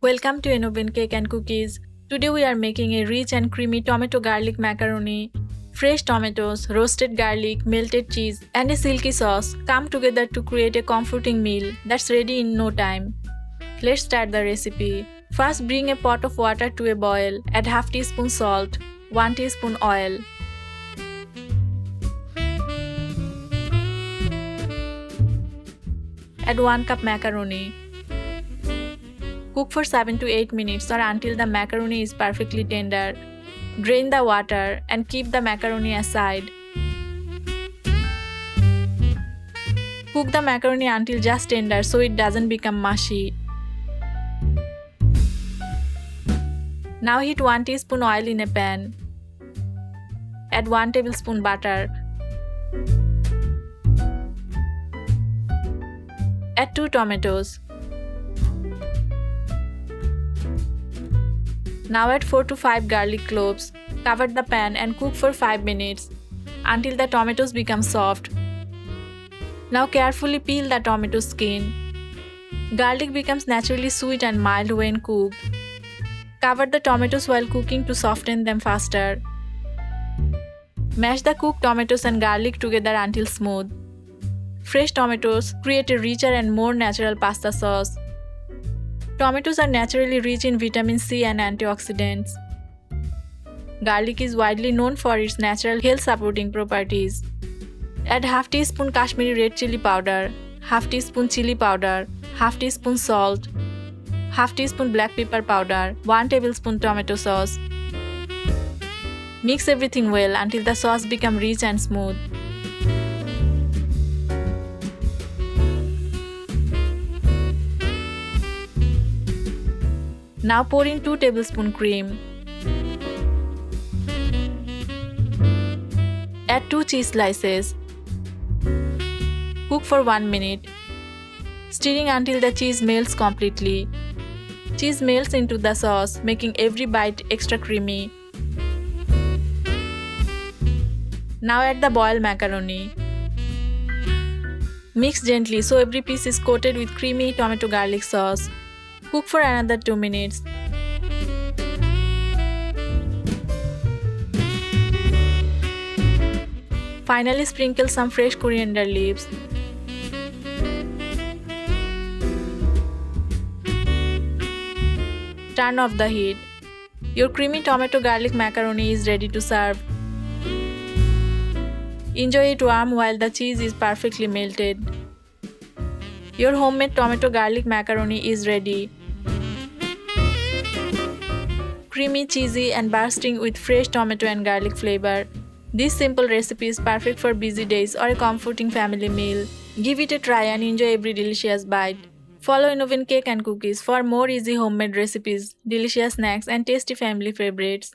Welcome to Oven Cake and Cookies. Today we are making a rich and creamy tomato garlic macaroni. Fresh tomatoes, roasted garlic, melted cheese, and a silky sauce come together to create a comforting meal that's ready in no time. Let's start the recipe. First, bring a pot of water to a boil. Add half teaspoon salt, 1 teaspoon oil. Add 1 cup macaroni. Cook for 7 to 8 minutes or until the macaroni is perfectly tender. Drain the water and keep the macaroni aside. Cook the macaroni until just tender so it doesn't become mushy. Now heat 1 teaspoon oil in a pan. Add 1 tablespoon butter. Add 2 tomatoes. Now add 4 to 5 garlic cloves. Cover the pan and cook for 5 minutes until the tomatoes become soft. Now carefully peel the tomato skin. Garlic becomes naturally sweet and mild when cooked. Cover the tomatoes while cooking to soften them faster. Mash the cooked tomatoes and garlic together until smooth. Fresh tomatoes create a richer and more natural pasta sauce. Tomatoes are naturally rich in vitamin C and antioxidants. Garlic is widely known for its natural health-supporting properties. Add half teaspoon Kashmiri red chili powder, half teaspoon chili powder, half teaspoon salt, half teaspoon black pepper powder, 1 tablespoon tomato sauce. Mix everything well until the sauce becomes rich and smooth. Now pour in 2 tablespoon cream. Add 2 cheese slices. Cook for 1 minute, stirring until the cheese melts completely. Cheese melts into the sauce, making every bite extra creamy. Now add the boiled macaroni. Mix gently so every piece is coated with creamy tomato garlic sauce. Cook for another 2 minutes. Finally, sprinkle some fresh coriander leaves. Turn off the heat. Your creamy tomato garlic macaroni is ready to serve. Enjoy it warm while the cheese is perfectly melted. Your homemade tomato garlic macaroni is ready. Creamy, cheesy, and bursting with fresh tomato and garlic flavor. This simple recipe is perfect for busy days or a comforting family meal. Give it a try and enjoy every delicious bite. Follow Oven Cake and Cookies for more easy homemade recipes, delicious snacks, and tasty family favorites.